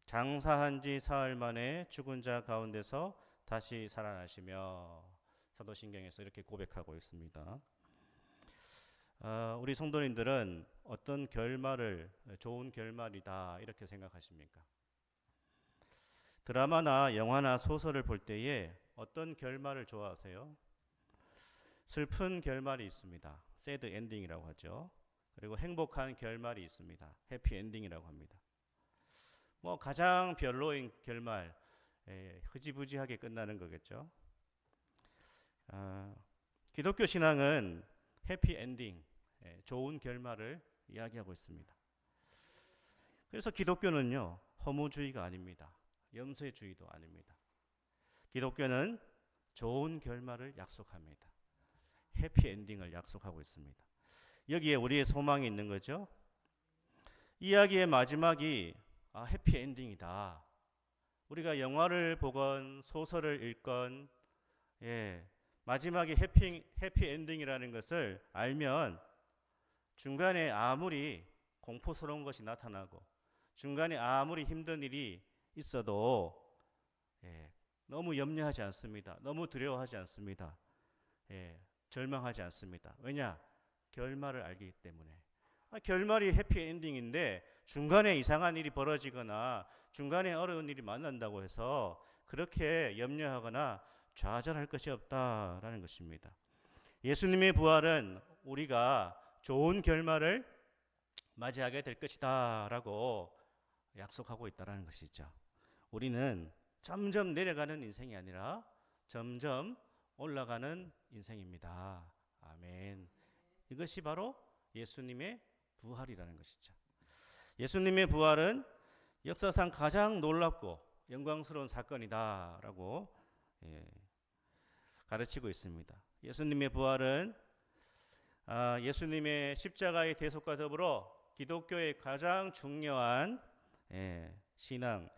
장사한 지 사흘 만에 죽은 자 가운데서 다시 살아나시며 사도신경에서 이렇게 고백하고 있습니다. 우리 성도님들은 어떤 결말을 좋은 결말이다 이렇게 생각하십니까? 드라마나 영화나 소설을 볼 때에 어떤 결말을 좋아하세요? 슬픈 결말이 있습니다. 새드 엔딩이라고 하죠. 그리고 행복한 결말이 있습니다. 해피 엔딩이라고 합니다. 뭐 가장 별로인 결말, 흐지부지하게 끝나는 거겠죠. 기독교 신앙은 해피 엔딩, 좋은 결말을 이야기하고 있습니다. 그래서 기독교는요, 허무주의가 아닙니다. 염세주의도 아닙니다. 기독교는 좋은 결말을 약속합니다. 해피 엔딩을 약속하고 있습니다. 여기에 우리의 소망이 있는 거죠. 이야기의 마지막이 해피 엔딩이다. 우리가 영화를 보건 소설을 읽건 마지막이 해피 엔딩이라는 것을 알면 중간에 아무리 공포스러운 것이 나타나고 중간에 아무리 힘든 일이 있어도 너무 염려하지 않습니다. 너무 두려워하지 않습니다. 절망하지 않습니다. 왜냐? 결말을 알기 때문에. 결말이 해피엔딩인데 중간에 이상한 일이 벌어지거나 중간에 어려운 일이 만난다고 해서 그렇게 염려하거나 좌절할 것이 없다라는 것입니다. 예수님의 부활은 우리가 좋은 결말을 맞이하게 될 것이다 라고 약속하고 있다는 것이죠. 우리는 점점 내려가는 인생이 아니라 점점 올라가는 인생입니다. 아멘. 이것이 바로 예수님의 부활이라는 것이죠. 예수님의 부활은 역사상 가장 놀랍고 영광스러운 사건이다라고 가르치고 있습니다. 예수님의 부활은 예수님의 십자가의 대속과 더불어 기독교의 가장 중요한 신앙,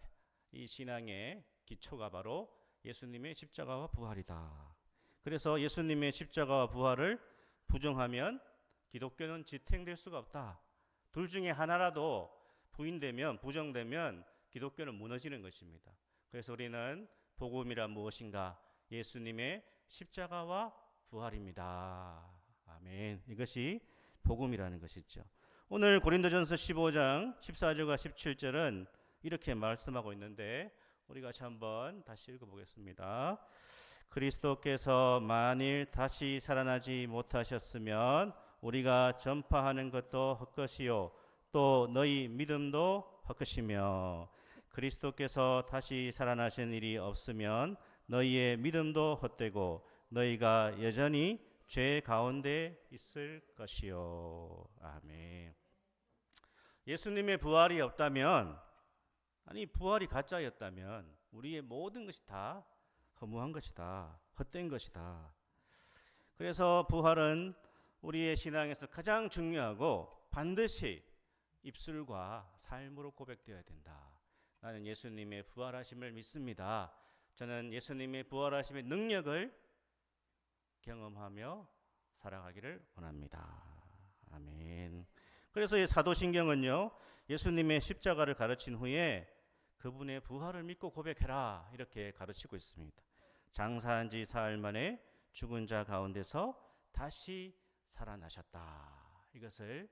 이 신앙의 기초가 바로 예수님의 십자가와 부활이다. 그래서 예수님의 십자가와 부활을 부정하면 기독교는 지탱될 수가 없다. 둘 중에 하나라도 부인되면, 부정되면 기독교는 무너지는 것입니다. 그래서 우리는 복음이란 무엇인가? 예수님의 십자가와 부활입니다. 아멘. 이것이 복음이라는 것이죠. 오늘 고린도전서 15장 14절과 17절은 이렇게 말씀하고 있는데 우리가 같이 한번 다시 읽어보겠습니다. 그리스도께서 만일 다시 살아나지 못하셨으면 우리가 전파하는 것도 헛것이요 또 너희 믿음도 헛것이며 그리스도께서 다시 살아나신 일이 없으면 너희의 믿음도 헛되고 너희가 여전히 죄 가운데 있을 것이요. 아멘. 예수님의 부활이 없다면, 아니 부활이 가짜였다면 우리의 모든 것이 다 허무한 것이다. 헛된 것이다. 그래서 부활은 우리의 신앙에서 가장 중요하고 반드시 입술과 삶으로 고백되어야 된다. 나는 예수님의 부활하심을 믿습니다. 저는 예수님의 부활하심의 능력을 경험하며 살아가기를 원합니다. 아멘. 그래서 이 사도신경은요, 예수님의 십자가를 가르친 후에 그분의 부활을 믿고 고백해라 이렇게 가르치고 있습니다. 장사한 지 사흘 만에 죽은 자 가운데서 다시 살아나셨다. 이것을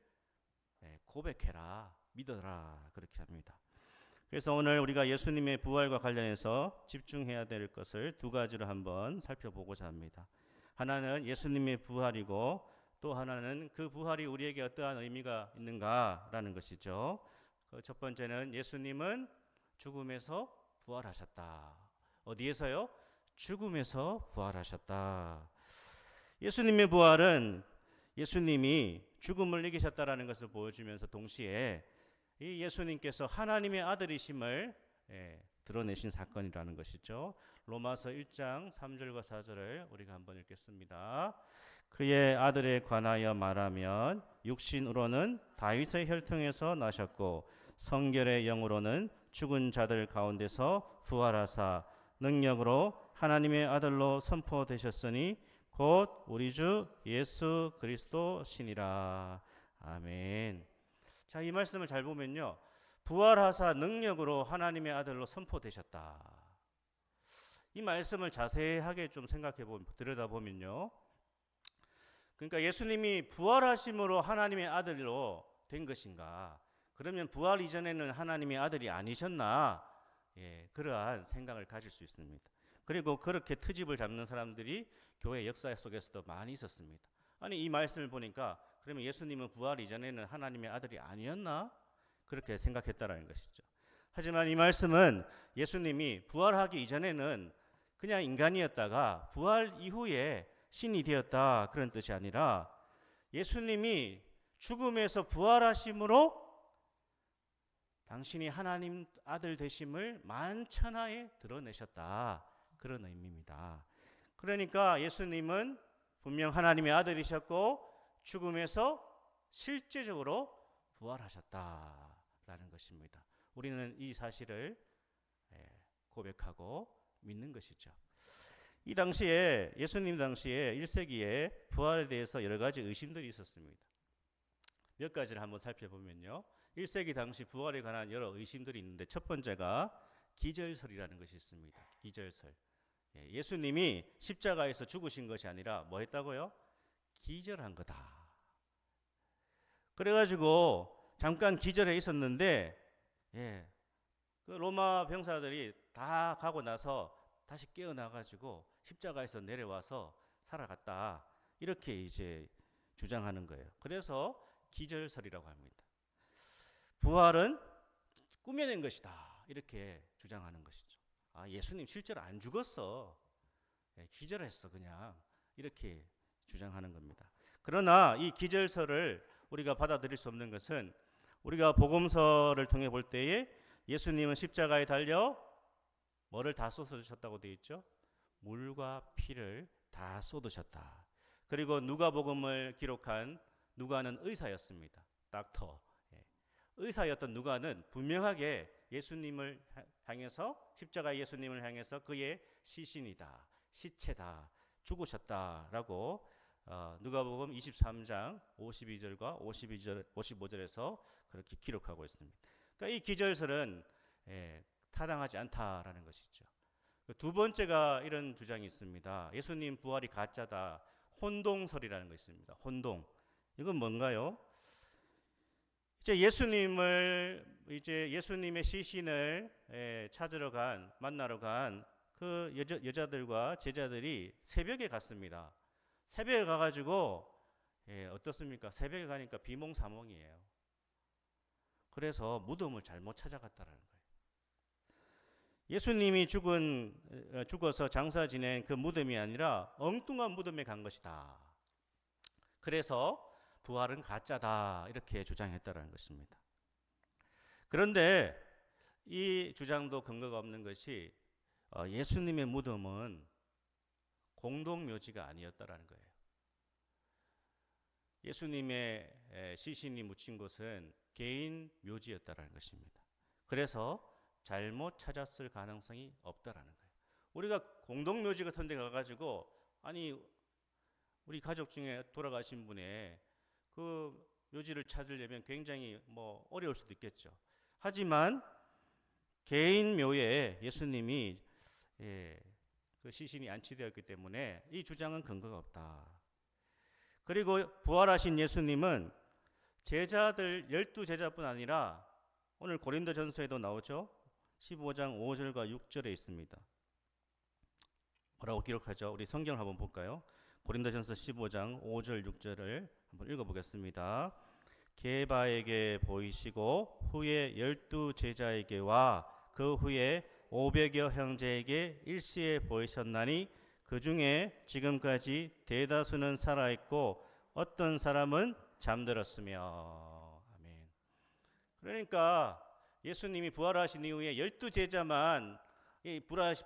고백해라, 믿어라 그렇게 합니다. 그래서 오늘 우리가 예수님의 부활과 관련해서 집중해야 될 것을 두 가지로 한번 살펴보고자 합니다. 하나는 예수님의 부활이고 또 하나는 그 부활이 우리에게 어떠한 의미가 있는가라는 것이죠. 첫 번째는 예수님은 죽음에서 부활하셨다. 어디에서요? 죽음에서 부활하셨다. 예수님의 부활은 예수님이 죽음을 이기셨다라는 것을 보여주면서 동시에 이 예수님께서 하나님의 아들이심을 드러내신 사건이라는 것이죠. 로마서 1장 3절과 4절을 우리가 한번 읽겠습니다. 그의 아들에 관하여 말하면 육신으로는 다윗의 혈통에서 나셨고 성결의 영으로는 죽은 자들 가운데서 부활하사 능력으로 하나님의 아들로 선포되셨으니 곧 우리 주 예수 그리스도 신이라. 아멘. 자, 이 말씀을 잘 보면요, 부활하사 능력으로 하나님의 아들로 선포되셨다. 이 말씀을 자세하게 좀 들여다보면요. 그러니까 예수님이 부활하심으로 하나님의 아들로 된 것인가? 그러면 부활 이전에는 하나님의 아들이 아니셨나? 그러한 생각을 가질 수 있습니다. 그리고 그렇게 트집을 잡는 사람들이 교회 역사 속에서도 많이 있었습니다. 아니, 이 말씀을 보니까 그러면 예수님은 부활 이전에는 하나님의 아들이 아니었나? 그렇게 생각했다라는 것이죠. 하지만 이 말씀은 예수님이 부활하기 이전에는 그냥 인간이었다가 부활 이후에 신이 되었다, 그런 뜻이 아니라 예수님이 죽음에서 부활하심으로 당신이 하나님 아들 되심을 만천하에 드러내셨다, 그런 의미입니다. 그러니까 예수님은 분명 하나님의 아들이셨고 죽음에서 실제적으로 부활하셨다라는 것입니다. 우리는 이 사실을 고백하고 믿는 것이죠. 이 당시에 예수님 당시에 1세기에 부활에 대해서 여러 가지 의심들이 있었습니다. 몇 가지를 한번 살펴보면요. 1세기 당시 부활에 관한 여러 의심들이 있는데 첫 번째가 기절설이라는 것이 있습니다. 기절설. 예수님이 십자가에서 죽으신 것이 아니라 뭐 했다고요? 기절한 거다. 그래가지고 잠깐 기절해 있었는데 그 로마 병사들이 다 가고 나서 다시 깨어나가지고 십자가에서 내려와서 살아갔다, 이렇게 이제 주장하는 거예요. 그래서 기절설이라고 합니다. 부활은 꾸며낸 것이다, 이렇게 주장하는 것이죠. 예수님 실제로 안 죽었어, 기절했어, 그냥, 이렇게 주장하는 겁니다. 그러나 이 기절설을 우리가 받아들일 수 없는 것은 우리가 복음서를 통해 볼 때에 예수님은 십자가에 달려 뭐를 다 쏟아주셨다고 되어 있죠? 물과 피를 다 쏟으셨다. 그리고 누가복음을 기록한 누가는 의사였습니다. 닥터. 의사였던 누가는 분명하게 예수님을 향해서, 십자가 예수님을 향해서 그의 시신이다, 시체다, 죽으셨다라고 누가복음 23장 52절과 55절에서 그렇게 기록하고 있습니다. 그러니까 이 기절설은 타당하지 않다라는 것이죠. 두 번째가 이런 주장이 있습니다. 예수님 부활이 가짜다, 혼동설이라는 것이 있습니다. 혼동. 이건 뭔가요? 이제 예수님의 시신을 만나러 간 그 여자들과 제자들이 새벽에 갔습니다. 새벽에 가가지고 어떻습니까? 새벽에 가니까 비몽사몽이에요. 그래서 무덤을 잘못 찾아갔다라는 거예요. 예수님이 죽어서 장사 지낸 그 무덤이 아니라 엉뚱한 무덤에 간 것이다. 그래서 부활은 가짜다, 이렇게 주장했다라는 것입니다. 그런데 이 주장도 근거가 없는 것이 예수님의 무덤은 공동묘지가 아니었다라는 거예요. 예수님의 시신이 묻힌 곳은 개인 묘지였다라는 것입니다. 그래서 잘못 찾았을 가능성이 없다라는 거예요. 우리가 공동묘지 같은 데 가가지고 아니 우리 가족 중에 돌아가신 분의 그 묘지를 찾으려면 굉장히 어려울 수도 있겠죠. 하지만 개인 묘에 예수님이 그 시신이 안치되었기 때문에 이 주장은 근거가 없다. 그리고 부활하신 예수님은 제자들 12제자뿐 아니라 오늘 고린도전서에도 나오죠. 15장 5절과 6절에 있습니다. 뭐라고 기록하죠? 우리 성경을 한번 볼까요? 고린도전서 15장 5절 6절을 한번 읽어보겠습니다. 게바에게 보이시고 후에 12제자에게와 그 후에 500여 형제에게 일시에 보이셨나니 그 중에 지금까지 대다수는 살아있고 어떤 사람은 잠들었으며. 아멘. 그러니까 예수님이 부활하신 이후에 12제자만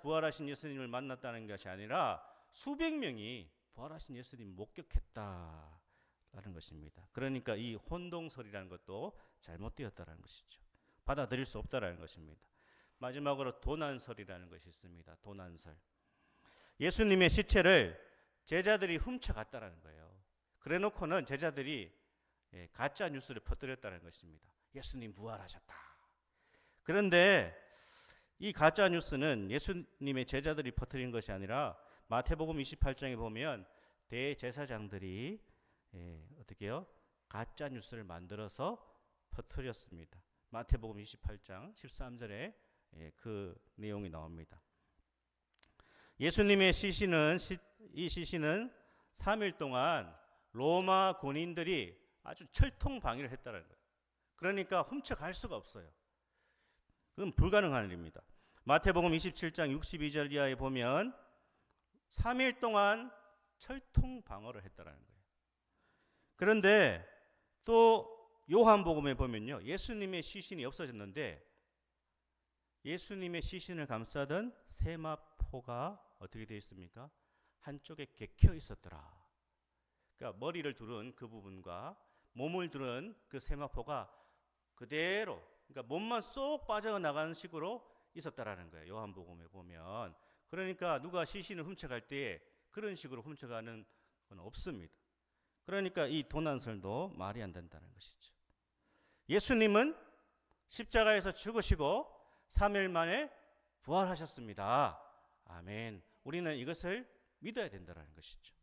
부활하신 예수님을 만났다는 것이 아니라 수백 명이 부활하신 예수님을 목격했다라는 것입니다. 그러니까 이 혼동설이라는 것도 잘못되었다는 것이죠. 받아들일 수 없다라는 것입니다. 마지막으로 도난설이라는 것이 있습니다. 도난설. 예수님의 시체를 제자들이 훔쳐갔다라는 거예요. 그래놓고는 제자들이 가짜 뉴스를 퍼뜨렸다는 것입니다. 예수님 부활하셨다. 그런데 이 가짜 뉴스는 예수님의 제자들이 퍼뜨린 것이 아니라 마태복음 28장에 보면 대제사장들이 어떻게요? 가짜 뉴스를 만들어서 퍼뜨렸습니다. 마태복음 28장 13절에 그 내용이 나옵니다. 예수님의 시신은 3일 동안 로마 군인들이 아주 철통방위를 했다는 거예요. 그러니까 훔쳐갈 수가 없어요. 그건 불가능한 일입니다. 마태복음 27장 62절 이하에 보면 3일 동안 철통방어를 했다는 거예요. 그런데 또 요한복음에 보면요, 예수님의 시신이 없어졌는데 예수님의 시신을 감싸던 세마포가 어떻게 되어 있습니까? 한쪽에 개켜 있었더라. 그러니까 머리를 두른 그 부분과 몸을 두른 그 세마포가 그대로, 그러니까 몸만 쏙 빠져나가는 식으로 있었다라는 거예요. 요한복음에 보면. 그러니까 누가 시신을 훔쳐갈 때 그런 식으로 훔쳐가는 건 없습니다. 그러니까 이 도난설도 말이 안 된다는 것이죠. 예수님은 십자가에서 죽으시고 3일 만에 부활하셨습니다. 아멘. 우리는 이것을 믿어야 된다는 것이죠.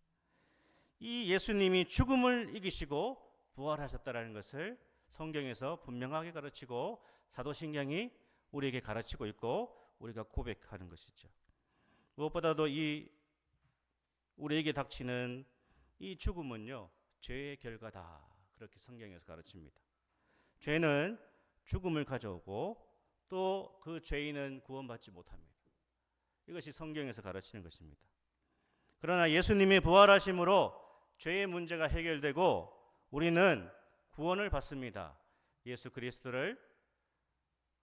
이 예수님이 죽음을 이기시고 부활하셨다는 것을 성경에서 분명하게 가르치고 사도신경이 우리에게 가르치고 있고 우리가 고백하는 것이죠. 무엇보다도 이 우리에게 닥치는 이 죽음은요, 죄의 결과다. 그렇게 성경에서 가르칩니다. 죄는 죽음을 가져오고 또 그 죄인은 구원받지 못합니다. 이것이 성경에서 가르치는 것입니다. 그러나 예수님의 부활하심으로 죄의 문제가 해결되고 우리는 구원을 받습니다. 예수 그리스도를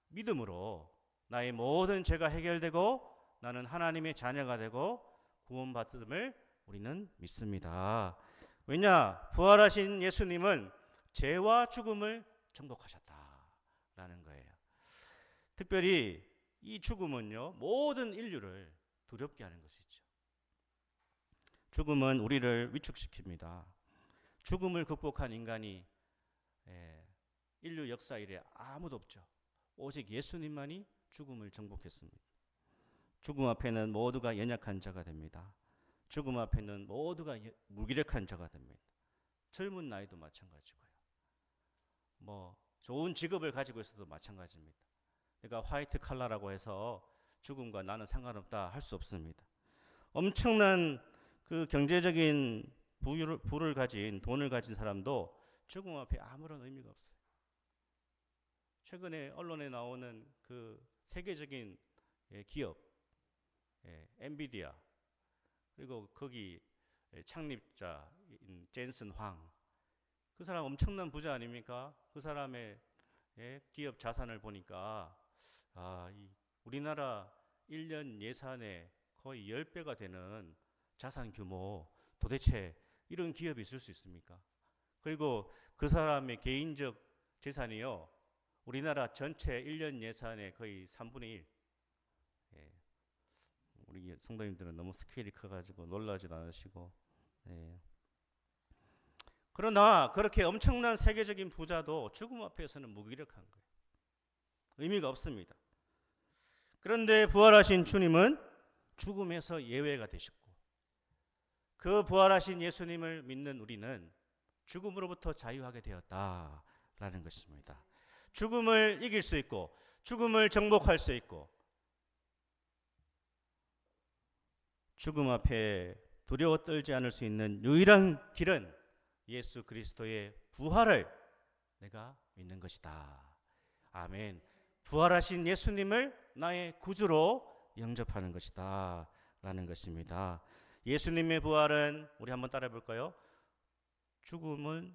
믿음으로 나의 모든 죄가 해결되고 나는 하나님의 자녀가 되고 구원받음을 우리는 믿습니다. 왜냐? 부활하신 예수님은 죄와 죽음을 정복하셨다라는 거예요. 특별히 이 죽음은요, 모든 인류를 두렵게 하는 것이죠. 죽음은 우리를 위축시킵니다. 죽음을 극복한 인간이 인류 역사 이래 아무도 없죠. 오직 예수님만이 죽음을 정복했습니다. 죽음 앞에는 모두가 연약한 자가 됩니다. 죽음 앞에는 모두가 무기력한 자가 됩니다. 젊은 나이도 마찬가지고요. 좋은 직업을 가지고 있어도 마찬가지입니다. 그러니까 화이트 칼라라고 해서 죽음과 나는 상관없다 할 수 없습니다. 엄청난 그 경제적인 부를 가진 돈을 가진 사람도 죽음 앞에 아무런 의미가 없어요. 최근에 언론에 나오는 그 세계적인 기업 엔비디아 그리고 거기 창립자인 젠슨 황, 그 사람 엄청난 부자 아닙니까? 그 사람의 기업 자산을 보니까 우리나라 1년 예산의 거의 10배가 되는 자산 규모, 도대체 이런 기업이 있을 수 있습니까? 그리고 그 사람의 개인적 재산이요, 우리나라 전체 1년 예산의 거의 3분의 1. 우리 성도님들은 너무 스케일이 커가지고 놀라지도 않으시고. 그러나 그렇게 엄청난 세계적인 부자도 죽음 앞에서는 무기력한 거예요. 의미가 없습니다. 그런데 부활하신 주님은 죽음에서 예외가 되셨고, 그 부활하신 예수님을 믿는 우리는 죽음으로부터 자유하게 되었다라는 것입니다. 죽음을 이길 수 있고 죽음을 정복할 수 있고 죽음 앞에 두려워 떨지 않을 수 있는 유일한 길은 예수 그리스도의 부활을 내가 믿는 것이다. 아멘. 부활하신 예수님을 나의 구주로 영접하는 것이다 라는 것입니다. 예수님의 부활은 우리 한번 따라해 볼까요? 죽음을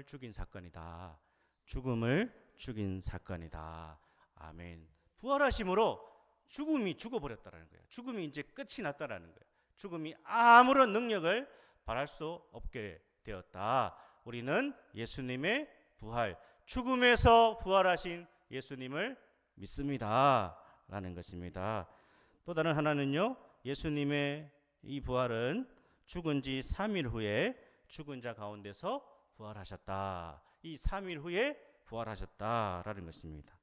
죽인 사건이다. 죽음을 죽인 사건이다. 아멘. 부활하심으로 죽음이 죽어버렸다는 거예요. 죽음이 이제 끝이 났다는 거예요. 죽음이 아무런 능력을 발할 수 없게 되었다. 우리는 예수님의 부활, 죽음에서 부활하신 예수님을 믿습니다 라는 것입니다. 또 다른 하나는요, 예수님의 이 부활은 죽은 지 3일 후에 죽은 자 가운데서 부활하셨다. 이 3일 후에 부활하셨다라는 것입니다.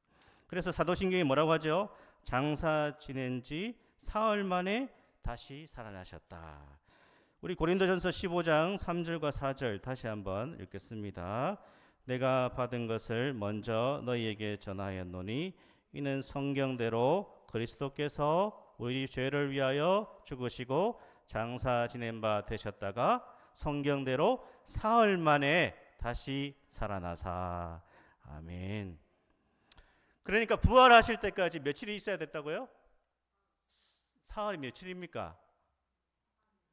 그래서 사도신경이 뭐라고 하죠? 장사 지낸 지 사흘 만에 다시 살아나셨다. 우리 고린도전서 15장 3절과 4절 다시 한번 읽겠습니다. 내가 받은 것을 먼저 너희에게 전하였노니 이는 성경대로 그리스도께서 우리 죄를 위하여 죽으시고 장사 지낸 바 되셨다가 성경대로 사흘 만에 다시 살아나사. 아멘. 그러니까 부활하실 때까지 며칠이 있어야 됐다고요? 사흘이 며칠입니까?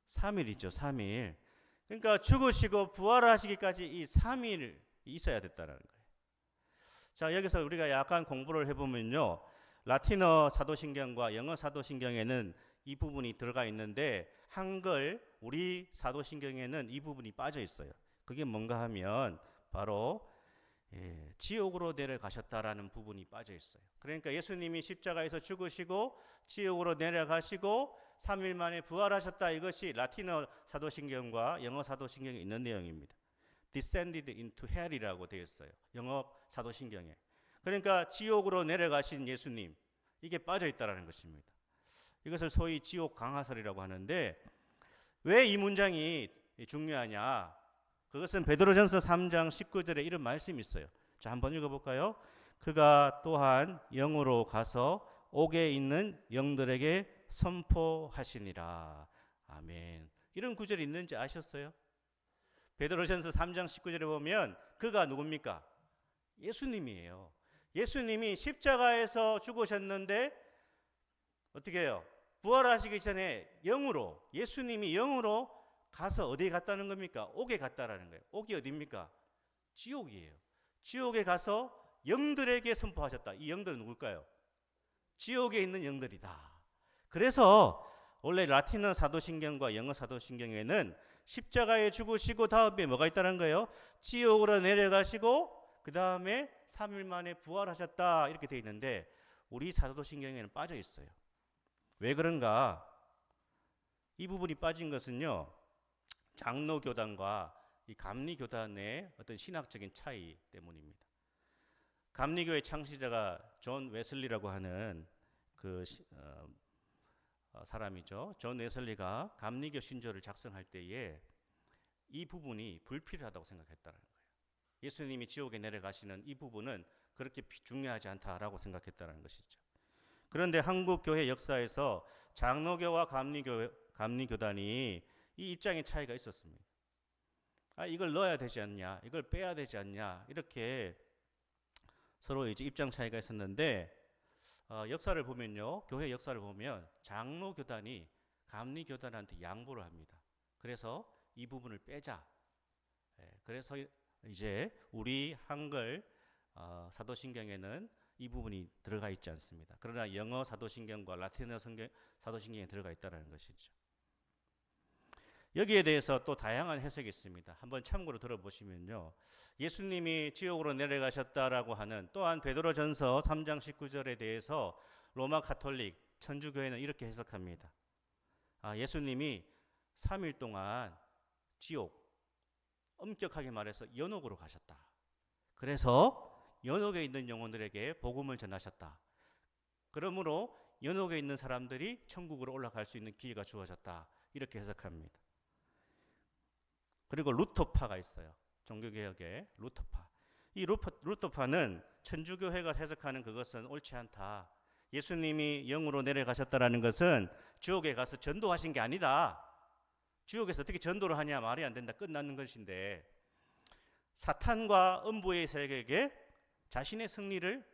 3일이죠. 3일. 그러니까 죽으시고 부활하시기까지 이 3일 있어야 됐다는 거예요. 자, 여기서 우리가 약간 공부를 해보면요, 라틴어 사도신경과 영어 사도신경에는 이 부분이 들어가 있는데 한글 우리 사도신경에는 이 부분이 빠져 있어요. 그게 뭔가 하면 바로 지옥으로 내려가셨다라는 부분이 빠져 있어요. 그러니까 예수님이 십자가에서 죽으시고 지옥으로 내려가시고 3일 만에 부활하셨다. 이것이 라틴어 사도신경과 영어 사도신경에 있는 내용입니다. Descended into hell이라고 되어 있어요. 영어 사도신경에. 그러니까 지옥으로 내려가신 예수님, 이게 빠져 있다라는 것입니다. 이것을 소위 지옥 강화설이라고 하는데 왜 이 문장이 중요하냐? 그것은 베드로전서 3장 19절에 이런 말씀이 있어요. 자, 한번 읽어볼까요? 그가 또한 영으로 가서 옥에 있는 영들에게 선포하시니라. 아멘. 이런 구절이 있는지 아셨어요? 베드로전서 3장 19절에 보면 그가 누굽니까? 예수님이에요. 예수님이 십자가에서 죽으셨는데 어떻게 해요? 부활하시기 전에 영으로, 예수님이 영으로 가서 어디에 갔다는 겁니까? 옥에 갔다라는 거예요. 옥이 어디입니까? 지옥이에요. 지옥에 가서 영들에게 선포하셨다. 이 영들은 누굴까요? 지옥에 있는 영들이다. 그래서 원래 라틴어 사도신경과 영어 사도신경에는 십자가에 죽으시고 다음에 뭐가 있다는 거예요? 지옥으로 내려가시고 그 다음에 3일 만에 부활하셨다. 이렇게 되어 있는데 우리 사도신경에는 빠져 있어요. 왜 그런가? 이 부분이 빠진 것은요, 장로교단과 이 감리교단의 어떤 신학적인 차이 때문입니다. 감리교의 창시자가 존 웨슬리라고 하는 그 사람이죠. 존 웨슬리가 감리교 신조를 작성할 때에 이 부분이 불필요하다고 생각했다는 거예요. 예수님이 지옥에 내려가시는 이 부분은 그렇게 중요하지 않다라고 생각했다는 것이죠. 그런데 한국 교회 역사에서 장로교와 감리교단이 이 입장의 차이가 있었습니다. 이걸 넣어야 되지 않냐, 이걸 빼야 되지 않냐, 이렇게 서로 이제 입장 차이가 있었는데 역사를 보면요, 교회 역사를 보면 장로교단이 감리교단한테 양보를 합니다. 그래서 이 부분을 빼자. 그래서 이제 우리 한글 사도신경에는 이 부분이 들어가 있지 않습니다. 그러나 영어 사도신경과 라틴어 사도신경에 들어가 있다는 것이죠. 여기에 대해서 또 다양한 해석이 있습니다. 한번 참고로 들어보시면요, 예수님이 지옥으로 내려가셨다라고 하는 또한 베드로전서 3장 19절에 대해서 로마 가톨릭 천주교회는 이렇게 해석합니다. 예수님이 3일 동안 지옥, 엄격하게 말해서 연옥으로 가셨다. 그래서 연옥에 있는 영혼들에게 복음을 전하셨다. 그러므로 연옥에 있는 사람들이 천국으로 올라갈 수 있는 기회가 주어졌다. 이렇게 해석합니다. 그리고 루터파가 있어요. 종교개혁의 루터파. 이 루터파는 천주교회가 해석하는 그것은 옳지 않다. 예수님이 영으로 내려가셨다라는 것은 지옥에 가서 전도하신 게 아니다. 지옥에서 어떻게 전도를 하냐, 말이 안 된다, 끝나는 것인데 사탄과 음부의 세력에게 자신의 승리를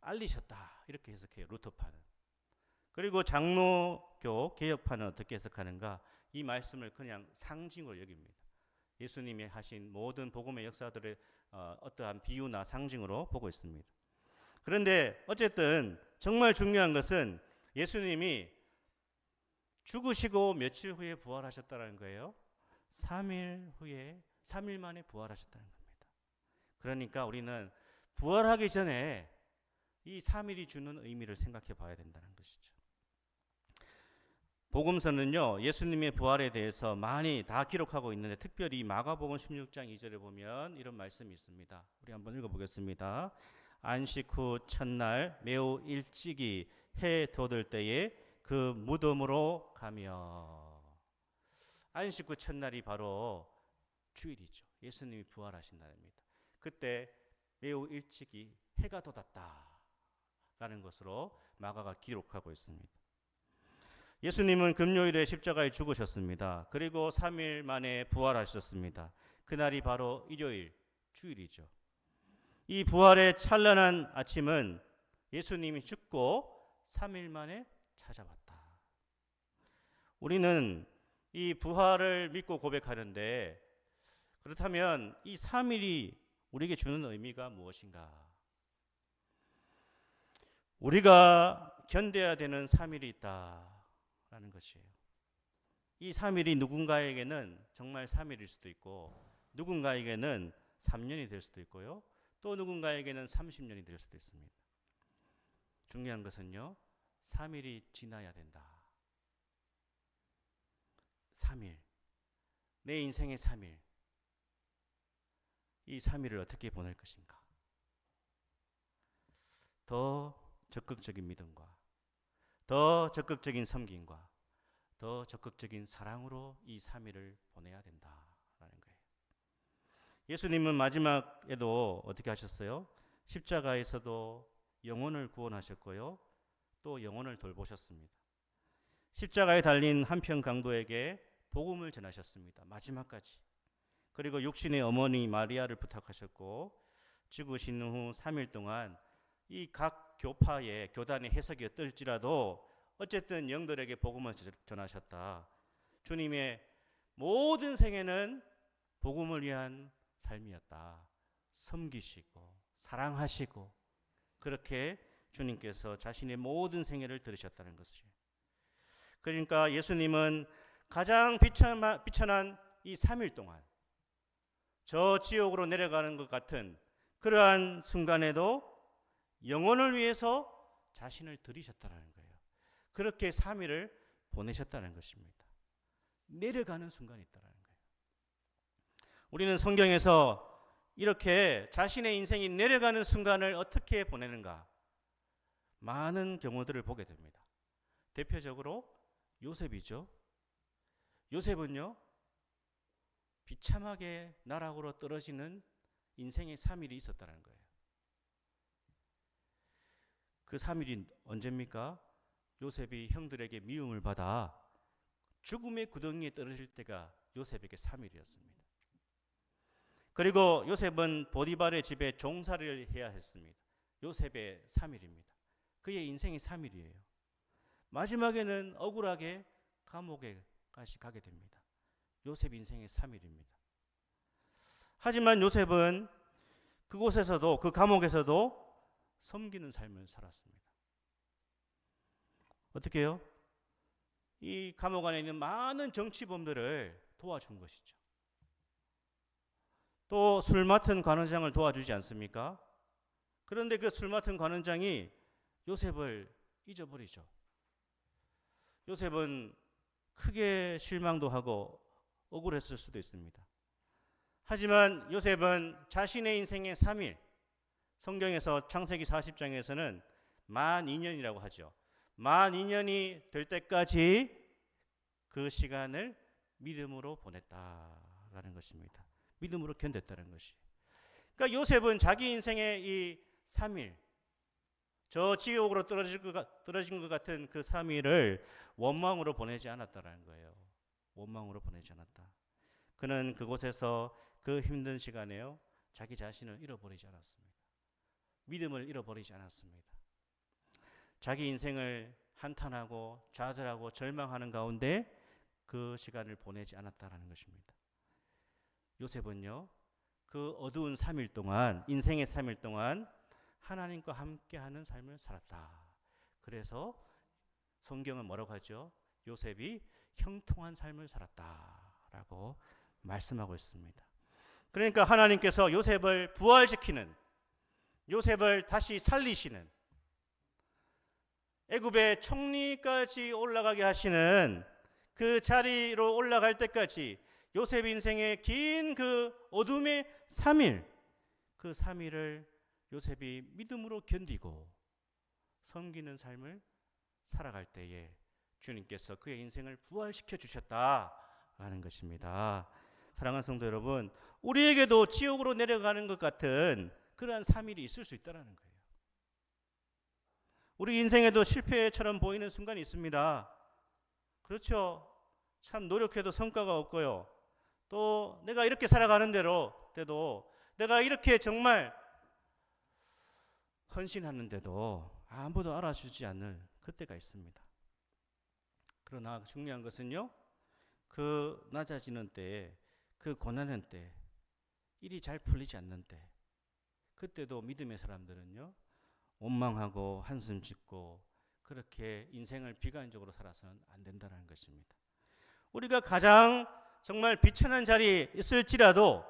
알리셨다. 이렇게 해석해요, 루터파는. 그리고 장로교 개혁파는 어떻게 해석하는가? 이 말씀을 그냥 상징으로 여깁니다. 예수님이 하신 모든 복음의 역사들의 어떠한 비유나 상징으로 보고 있습니다. 그런데 어쨌든 정말 중요한 것은 예수님이 죽으시고 며칠 후에 부활하셨다는 거예요. 3일 만에 부활하셨다는 겁니다. 그러니까 우리는 부활하기 전에 이 3일이 주는 의미를 생각해 봐야 된다는 것이죠. 복음서는요, 예수님의 부활에 대해서 많이 다 기록하고 있는데 특별히 마가복음 16장 2절에 보면 이런 말씀이 있습니다. 우리 한번 읽어보겠습니다. 안식 후 첫날 매우 일찍이 해 돋을 때에 그 무덤으로 가며. 안식 후 첫날이 바로 주일이죠. 예수님이 부활하신 날입니다. 그때 매우 일찍이 해가 돋았다라는 것으로 마가가 기록하고 있습니다. 예수님은 금요일에 십자가에 죽으셨습니다. 그리고 3일 만에 부활하셨습니다. 그날이 바로 일요일, 주일이죠. 이 부활의 찬란한 아침은 예수님이 죽고 3일 만에 찾아왔다. 우리는 이 부활을 믿고 고백하는데, 그렇다면 이 3일이 우리에게 주는 의미가 무엇인가? 우리가 견뎌야 되는 3일이 있다라는 것이에요. 이 3일이 누군가에게는 정말 3일일 수도 있고, 누군가에게는 3년이 될 수도 있고요, 또 누군가에게는 30년이 될 수도 있습니다. 중요한 것은요, 3일이 지나야 된다. 3일, 내 인생의 3일, 이 3일을 어떻게 보낼 것인가? 더 적극적인 믿음과 더 적극적인 섬김과 더 적극적인 사랑으로 이 3일을 보내야 된다라는 거예요. 예수님은 마지막에도 어떻게 하셨어요? 십자가에서도 영혼을 구원하셨고요, 또 영혼을 돌보셨습니다. 십자가에 달린 한편 강도에게 복음을 전하셨습니다. 마지막까지. 그리고 육신의 어머니 마리아를 부탁하셨고, 죽으신 후 3일 동안 이 각 교파의 교단의 해석이 어떨지라도 어쨌든 영들에게 복음을 전하셨다. 주님의 모든 생애는 복음을 위한 삶이었다. 섬기시고 사랑하시고, 그렇게 주님께서 자신의 모든 생애를 들으셨다는 것이에요. 그러니까 예수님은 가장 비천한 이 3일 동안 저 지옥으로 내려가는 것 같은 그러한 순간에도 영혼을 위해서 자신을 드리셨다는 거예요. 그렇게 3일을 보내셨다는 것입니다. 내려가는 순간이 있다는 거예요. 우리는 성경에서 이렇게 자신의 인생이 내려가는 순간을 어떻게 보내는가, 많은 경우들을 보게 됩니다. 대표적으로 요셉이죠. 요셉은요, 비참하게 나락으로 떨어지는 인생의 3일이 있었다는 거예요. 그 3일이 언제입니까? 요셉이 형들에게 미움을 받아 죽음의 구덩이에 떨어질 때가 요셉에게 3일이었습니다. 그리고 요셉은 보디발의 집에 종살이를 해야 했습니다. 요셉의 3일입니다. 그의 인생의 3일이에요. 마지막에는 억울하게 감옥에까지 가게 됩니다. 요셉 인생의 3일입니다. 하지만 요셉은 그곳에서도, 그 감옥에서도 섬기는 삶을 살았습니다. 어떻게 해요? 이 감옥 안에 있는 많은 정치범들을 도와준 것이죠. 또 술 맡은 관원장을 도와주지 않습니까? 그런데 그 술 맡은 관원장이 요셉을 잊어버리죠. 요셉은 크게 실망도 하고 억울했을 수도 있습니다. 하지만 요셉은 자신의 인생의 3일, 성경에서 창세기 40장에서는 만 2년이라고 하죠. 만 2년이 될 때까지 그 시간을 믿음으로 보냈다라는 것입니다. 믿음으로 견뎠다는 것이. 그러니까 요셉은 자기 인생의 이 3일, 저 지옥으로 떨어진 것 같은 그 3일을 원망으로 보내지 않았다라는 거예요. 원망으로 보내지 않았다. 그는 그곳에서 그 힘든 시간에요, 자기 자신을 잃어버리지 않았습니다. 믿음을 잃어버리지 않았습니다. 자기 인생을 한탄하고 좌절하고 절망하는 가운데 그 시간을 보내지 않았다라는 것입니다. 요셉은요, 그 어두운 3일 동안, 인생의 3일 동안 하나님과 함께하는 삶을 살았다. 그래서 성경은 뭐라고 하죠? 요셉이 형통한 삶을 살았다라고 말씀하고 있습니다. 그러니까 하나님께서 요셉을 부활시키는, 요셉을 다시 살리시는, 애굽의 총리까지 올라가게 하시는 그 자리로 올라갈 때까지 요셉 인생의 긴 그 어둠의 3일, 그 3일을 요셉이 믿음으로 견디고 섬기는 삶을 살아갈 때에 주님께서 그의 인생을 부활시켜 주셨다라는 것입니다. 사랑하는 성도 여러분, 우리에게도 지옥으로 내려가는 것 같은 그러한 3일이 있을 수 있다는 거예요. 우리 인생에도 실패처럼 보이는 순간이 있습니다. 그렇죠. 참 노력해도 성과가 없고요. 또 내가 이렇게 살아가는 때도 내가 이렇게 정말 헌신하는데도 아무도 알아주지 않을 그때가 있습니다. 그러나 중요한 것은요, 그 낮아지는 때, 그 고난의 때, 일이 잘 풀리지 않는 때, 그때도 믿음의 사람들은요, 원망하고 한숨 짓고 그렇게 인생을 비관적으로 살아서는 안 된다는 것입니다. 우리가 가장 정말 비천한 자리에 있을지라도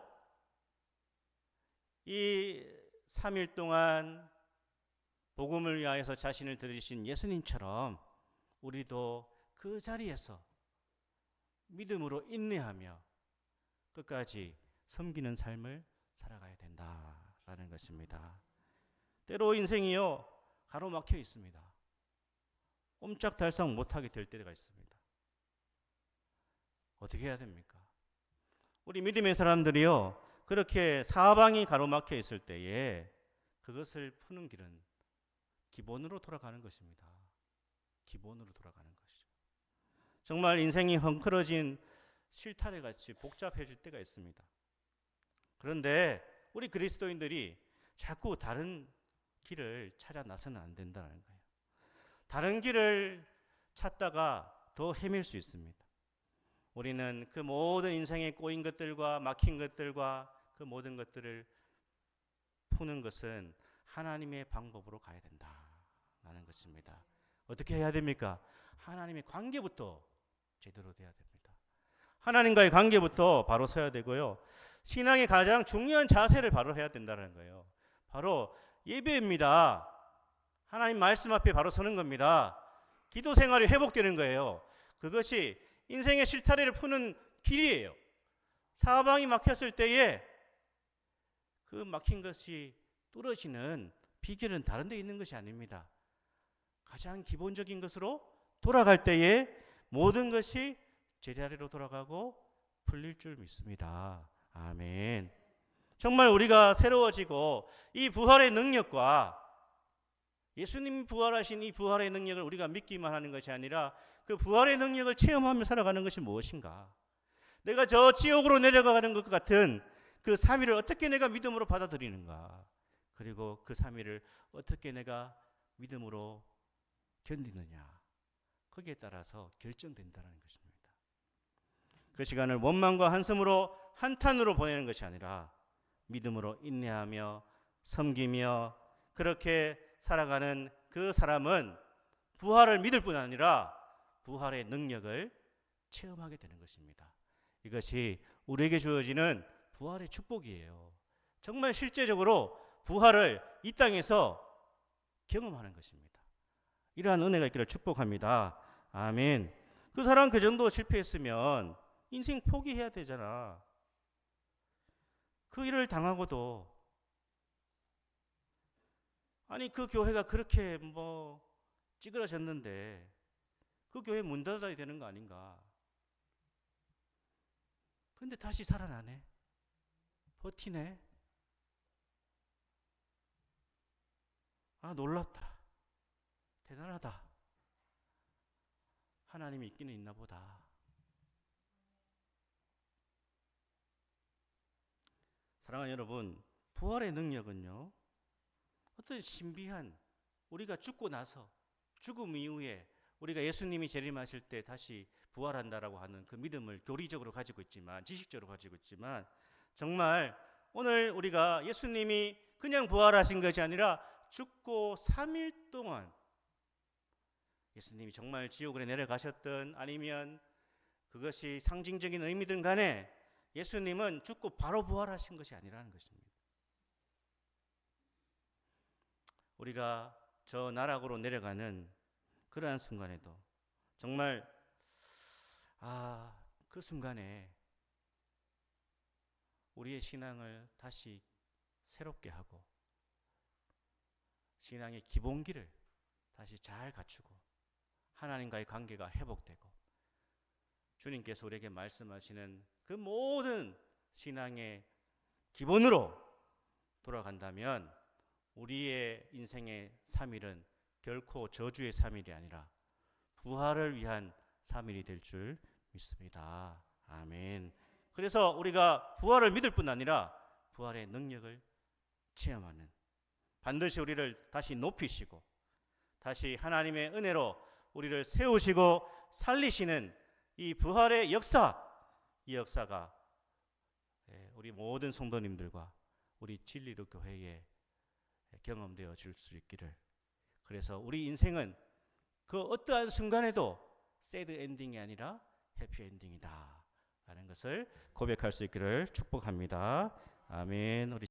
이 3일 동안 복음을 위하여서 자신을 들이신 예수님처럼 우리도 그 자리에서 믿음으로 인내하며 끝까지 섬기는 삶을 살아가야 된다라는 것입니다. 때로 인생이요, 가로막혀 있습니다. 옴짝달싹 못하게 될 때가 있습니다. 어떻게 해야 됩니까? 우리 믿음의 사람들이요, 그렇게 사방이 가로막혀 있을 때에 그것을 푸는 길은 기본으로 돌아가는 것입니다. 기본으로 돌아가는 것이죠. 정말 인생이 헝클어진 실타래 같이 복잡해질 때가 있습니다. 그런데 우리 그리스도인들이 자꾸 다른 길을 찾아 나서는 안 된다는 거예요. 다른 길을 찾다가 더 헤맬 수 있습니다. 우리는 그 모든 인생에 꼬인 것들과 막힌 것들과 그 모든 것들을 푸는 것은 하나님의 방법으로 가야 된다라는 것입니다. 어떻게 해야 됩니까? 하나님의 관계부터 제대로 돼야 됩니다. 하나님과의 관계부터 바로 서야 되고요. 신앙의 가장 중요한 자세를 바로 해야 된다는 거예요. 바로 예배입니다. 하나님 말씀 앞에 바로 서는 겁니다. 기도 생활이 회복되는 거예요. 그것이 인생의 실타래를 푸는 길이에요. 사방이 막혔을 때에 그 막힌 것이 뚫어지는 비결은 다른 데 있는 것이 아닙니다. 가장 기본적인 것으로 돌아갈 때에 모든 것이 제자리로 돌아가고 풀릴 줄 믿습니다. 아멘. 정말 우리가 새로워지고 이 부활의 능력과 예수님이 부활하신 이 부활의 능력을 우리가 믿기만 하는 것이 아니라 그 부활의 능력을 체험하며 살아가는 것이 무엇인가? 내가 저 지옥으로 내려가는 것 같은 그 3일을 어떻게 내가 믿음으로 받아들이는가? 그리고 그 3일을 어떻게 내가 믿음으로 견디느냐? 거기에 따라서 결정된다는 것입니다. 그 시간을 원망과 한숨으로 한탄으로 보내는 것이 아니라 믿음으로 인내하며 섬기며 그렇게 살아가는 그 사람은 부활을 믿을 뿐 아니라 부활의 능력을 체험하게 되는 것입니다. 이것이 우리에게 주어지는 부활의 축복이에요. 정말 실제적으로 부활을 이 땅에서 경험하는 것입니다. 이러한 은혜가 있기를 축복합니다. 아멘. 그 사람 그 정도 실패했으면 인생 포기해야 되잖아. 그 일을 당하고도 아니 그 교회가 그렇게 찌그러졌는데 그 교회 문 닫아야 되는 거 아닌가? 근데 다시 살아나네. 버티네. 아, 놀랍다. 대단하다. 하나님이 있기는 있나 보다. 사랑하는 여러분, 부활의 능력은요, 어떤 신비한 우리가 죽고 나서 죽음 이후에 우리가 예수님이 재림하실 때 다시 부활한다라고 하는 그 믿음을 교리적으로 가지고 있지만, 지식적으로 가지고 있지만, 정말 오늘 우리가 예수님이 그냥 부활하신 것이 아니라 죽고 3일 동안 예수님이 정말 지옥으로 내려가셨든 아니면 그것이 상징적인 의미든 간에 예수님은 죽고 바로 부활하신 것이 아니라는 것입니다. 우리가 저 나락으로 내려가는 그러한 순간에도 정말 그 순간에 우리의 신앙을 다시 새롭게 하고 신앙의 기본기를 다시 잘 갖추고 하나님과의 관계가 회복되고 주님께서 우리에게 말씀하시는 그 모든 신앙의 기본으로 돌아간다면 우리의 인생의 3일은 결코 저주의 3일이 아니라 부활을 위한 3일이 될 줄 믿습니다. 아멘. 그래서 우리가 부활을 믿을 뿐 아니라 부활의 능력을 체험하는, 반드시 우리를 다시 높이시고 다시 하나님의 은혜로 우리를 세우시고 살리시는 이 부활의 역사, 이 역사가 우리 모든 성도님들과 우리 진리로 교회에 경험되어 질 수 있기를. 그래서 우리 인생은 그 어떠한 순간에도 새드 엔딩이 아니라 해피 엔딩이다 라는 것을 고백할 수 있기를 축복합니다. 아멘. 우리